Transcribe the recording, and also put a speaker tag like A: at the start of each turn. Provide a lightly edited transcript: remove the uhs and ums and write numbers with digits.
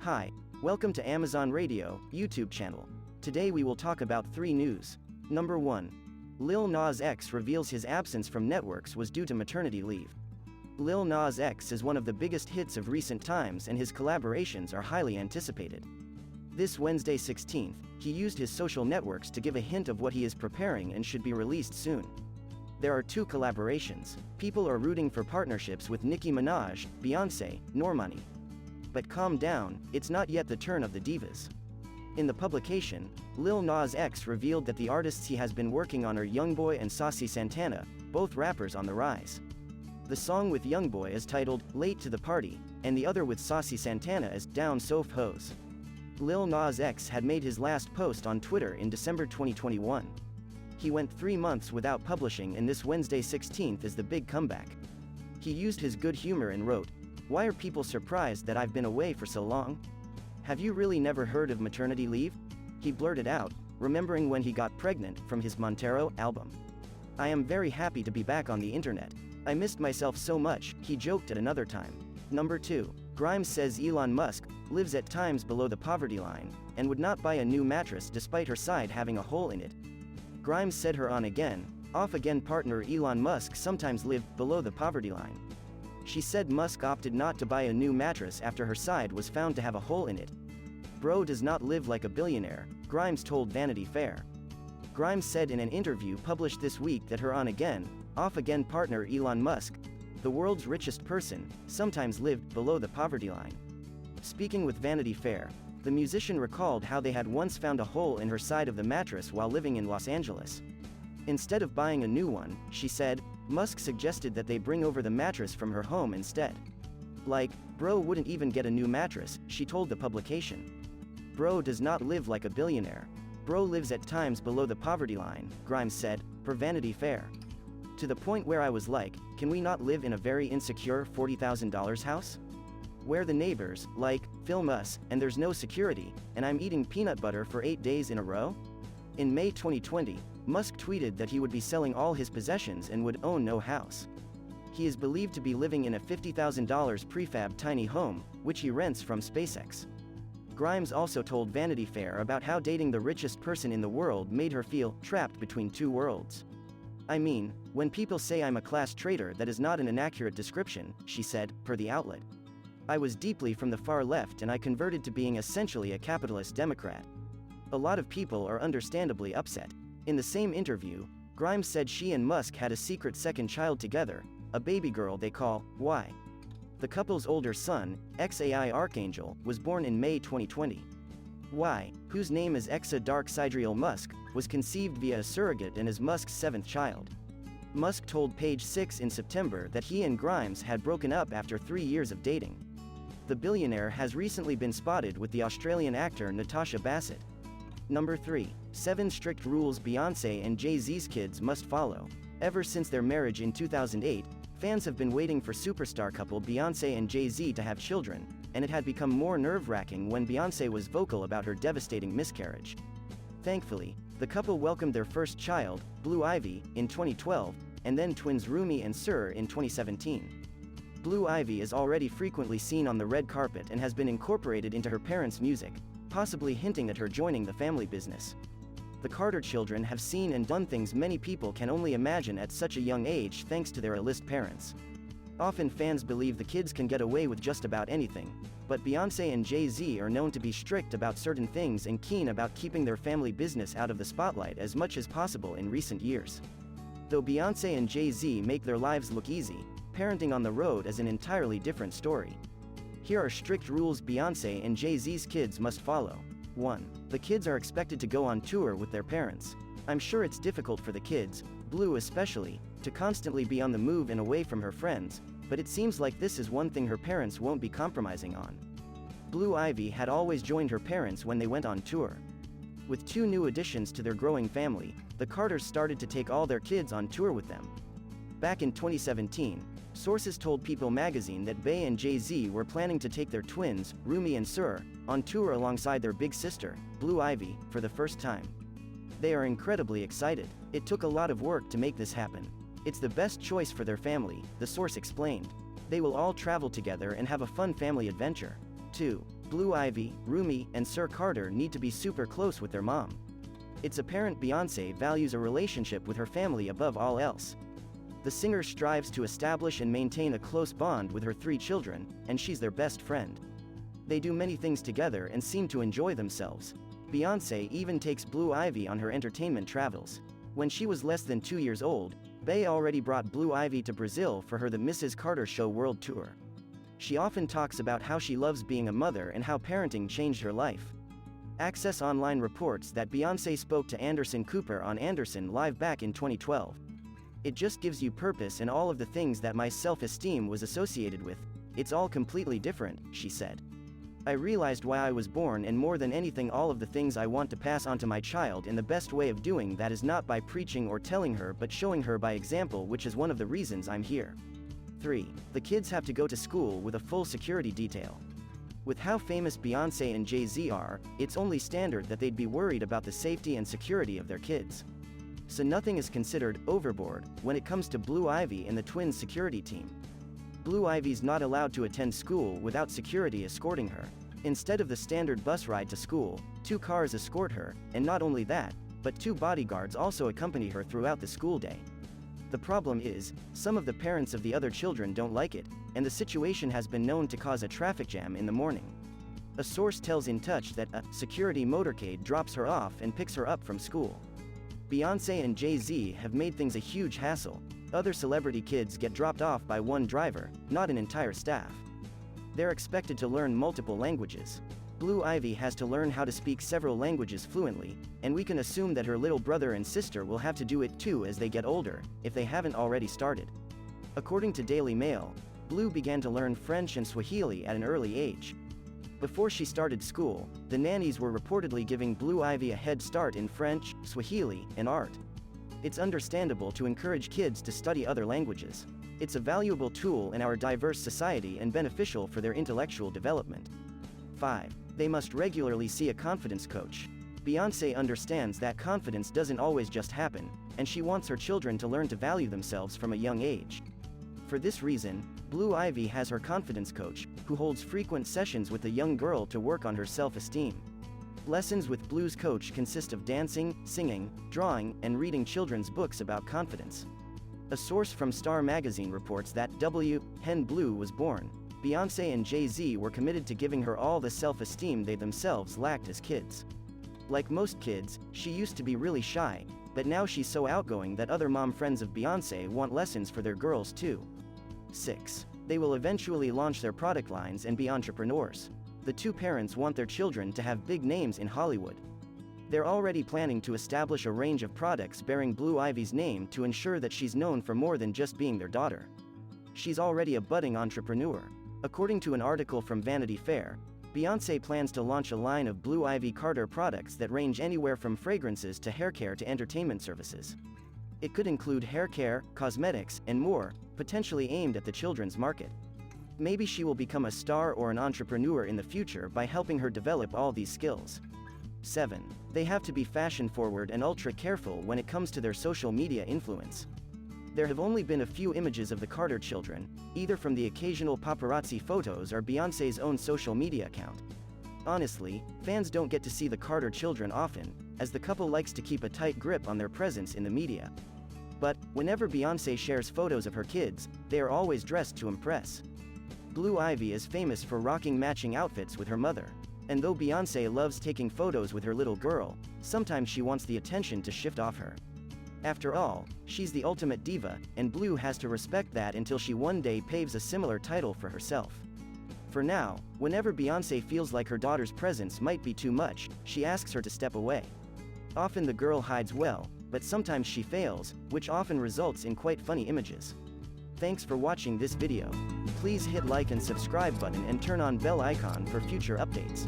A: Hi, welcome to Amazon Radio, YouTube channel. Today we will talk about 3 news. Number 1. Lil Nas X reveals his absence from networks was due to maternity leave. Lil Nas X is one of the biggest hits of recent times and his collaborations are highly anticipated. This Wednesday 16th, he used his social networks to give a hint of what he is preparing and should be released soon. There are 2 collaborations. People are rooting for partnerships with Nicki Minaj, Beyoncé, Normani. But calm down, it's not yet the turn of the divas. In the publication, Lil Nas X revealed that the artists he has been working on are Youngboy and Saucy Santana, both rappers on the rise. The song with Youngboy is titled Late to the Party, and the other with Saucy Santana is Down Soph Hose. Lil Nas X had made his last post on Twitter in December 2021. He went 3 months without publishing, and this Wednesday 16th is the big comeback. He used his good humor and wrote, "Why are people surprised that I've been away for so long? Have you really never heard of maternity leave?" He blurted out, remembering when he got pregnant, from his Montero album. "I am very happy to be back on the internet. I missed myself so much," he joked at another time. Number 2. Grimes says Elon Musk lives at times below the poverty line, and would not buy a new mattress despite her side having a hole in it. Grimes said her on-again, off-again partner Elon Musk sometimes lived below the poverty line. She said Musk opted not to buy a new mattress after her side was found to have a hole in it. "Bro does not live like a billionaire," Grimes told Vanity Fair. Grimes said in an interview published this week that her on-again, off-again partner Elon Musk, the world's richest person, sometimes lived below the poverty line. Speaking with Vanity Fair, the musician recalled how they had once found a hole in her side of the mattress while living in Los Angeles. Instead of buying a new one, she said, Musk suggested that they bring over the mattress from her home instead. Like, bro wouldn't even get a new mattress, she told the publication. "Bro does not live like a billionaire. Bro lives at times below the poverty line," Grimes said, per Vanity Fair. "To the point where I was like, can we not live in a very insecure $40,000 house? Where the neighbors, like, film us, and there's no security, and I'm eating peanut butter for 8 days in a row?" In May 2020, Musk tweeted that he would be selling all his possessions and would own no house. He is believed to be living in a $50,000 prefab tiny home, which he rents from SpaceX. Grimes also told Vanity Fair about how dating the richest person in the world made her feel trapped between 2 worlds. "I mean, when people say I'm a class traitor, that is not an inaccurate description," she said, per the outlet. "I was deeply from the far left and I converted to being essentially a capitalist Democrat. A lot of people are understandably upset." In the same interview, Grimes said she and Musk had a secret second child together, a baby girl they call Y. The couple's older son, XAI Archangel, was born in May 2020. Y, whose name is Exa Dark Sidriel Musk, was conceived via a surrogate and is Musk's 7th child. Musk told Page 6 in September that he and Grimes had broken up after 3 years of dating. The billionaire has recently been spotted with the Australian actor Natasha Bassett. Number 3. 7 strict rules Beyoncé and Jay-Z's kids must follow. Ever since their marriage in 2008, fans have been waiting for superstar couple Beyoncé and Jay-Z to have children, and it had become more nerve-wracking when Beyoncé was vocal about her devastating miscarriage. Thankfully, the couple welcomed their first child, Blue Ivy, in 2012, and then twins Rumi and Sur in 2017. Blue Ivy is already frequently seen on the red carpet and has been incorporated into her parents' music, possibly hinting at her joining the family business. The Carter children have seen and done things many people can only imagine at such a young age thanks to their A-list parents. Often fans believe the kids can get away with just about anything, but Beyoncé and Jay-Z are known to be strict about certain things and keen about keeping their family business out of the spotlight as much as possible in recent years. Though Beyoncé and Jay-Z make their lives look easy, parenting on the road is an entirely different story. Here are strict rules Beyoncé and Jay-Z's kids must follow. 1. The kids are expected to go on tour with their parents. I'm sure it's difficult for the kids, Blue especially, to constantly be on the move and away from her friends, but it seems like this is one thing her parents won't be compromising on. Blue Ivy had always joined her parents when they went on tour. With 2 new additions to their growing family, the Carters started to take all their kids on tour with them. Back in 2017, sources told People magazine that Bey and Jay-Z were planning to take their twins, Rumi and Sur, on tour alongside their big sister, Blue Ivy, for the first time. They are incredibly excited. It took a lot of work to make this happen. It's the best choice for their family, the source explained. They will all travel together and have a fun family adventure. 2. Blue Ivy, Rumi, and Sir Carter need to be super close with their mom. It's apparent Beyoncé values a relationship with her family above all else. The singer strives to establish and maintain a close bond with her 3 children, and she's their best friend. They do many things together and seem to enjoy themselves. Beyoncé even takes Blue Ivy on her entertainment travels. When she was less than 2 years old, Bey already brought Blue Ivy to Brazil for her The Mrs. Carter Show World Tour. She often talks about how she loves being a mother and how parenting changed her life. Access Online reports that Beyoncé spoke to Anderson Cooper on Anderson Live back in 2012. "It just gives you purpose and all of the things that my self-esteem was associated with. It's all completely different," she said. "I realized why I was born, and more than anything all of the things I want to pass on to my child, and the best way of doing that is not by preaching or telling her but showing her by example, which is one of the reasons I'm here." 3. The kids have to go to school with a full security detail. With how famous Beyoncé and Jay-Z are, it's only standard that they'd be worried about the safety and security of their kids. So nothing is considered overboard when it comes to Blue Ivy and the twins' security team. Blue Ivy's not allowed to attend school without security escorting her. Instead of the standard bus ride to school, 2 cars escort her, and not only that, but 2 bodyguards also accompany her throughout the school day. The problem is, some of the parents of the other children don't like it, and the situation has been known to cause a traffic jam in the morning. A source tells In Touch that a security motorcade drops her off and picks her up from school. Beyoncé and Jay-Z have made things a huge hassle. Other celebrity kids get dropped off by 1 driver, not an entire staff. They're expected to learn multiple languages. Blue Ivy has to learn how to speak several languages fluently, and we can assume that her little brother and sister will have to do it too as they get older, if they haven't already started. According to Daily Mail, Blue began to learn French and Swahili at an early age. Before she started school, the nannies were reportedly giving Blue Ivy a head start in French, Swahili, and art. It's understandable to encourage kids to study other languages. It's a valuable tool in our diverse society and beneficial for their intellectual development. 5. They must regularly see a confidence coach. Beyoncé understands that confidence doesn't always just happen, and she wants her children to learn to value themselves from a young age. For this reason, Blue Ivy has her confidence coach, who holds frequent sessions with the young girl to work on her self-esteem. Lessons with Blue's coach consist of dancing, singing, drawing, and reading children's books about confidence. A source from Star magazine reports that when Blue was born, Beyoncé and Jay-Z were committed to giving her all the self-esteem they themselves lacked as kids. Like most kids, she used to be really shy, but now she's so outgoing that other mom friends of Beyoncé want lessons for their girls too. 6. They will eventually launch their product lines and be entrepreneurs. The 2 parents want their children to have big names in Hollywood. They're already planning to establish a range of products bearing Blue Ivy's name to ensure that she's known for more than just being their daughter. She's already a budding entrepreneur. According to an article from Vanity Fair, Beyoncé plans to launch a line of Blue Ivy Carter products that range anywhere from fragrances to hair care to entertainment services. It could include hair care, cosmetics, and more, potentially aimed at the children's market. Maybe she will become a star or an entrepreneur in the future by helping her develop all these skills. 7. They have to be fashion-forward and ultra-careful when it comes to their social media influence. There have only been a few images of the Carter children, either from the occasional paparazzi photos or Beyoncé's own social media account. Honestly, fans don't get to see the Carter children often, as the couple likes to keep a tight grip on their presence in the media. But, whenever Beyoncé shares photos of her kids, they are always dressed to impress. Blue Ivy is famous for rocking matching outfits with her mother. And though Beyoncé loves taking photos with her little girl, sometimes she wants the attention to shift off her. After all, she's the ultimate diva, and Blue has to respect that until she one day paves a similar title for herself. For now, whenever Beyoncé feels like her daughter's presence might be too much, she asks her to step away. Often the girl hides well, but sometimes she fails, which often results in quite funny images. Thanks for watching this video. Please hit like and subscribe button and turn on bell icon for future updates.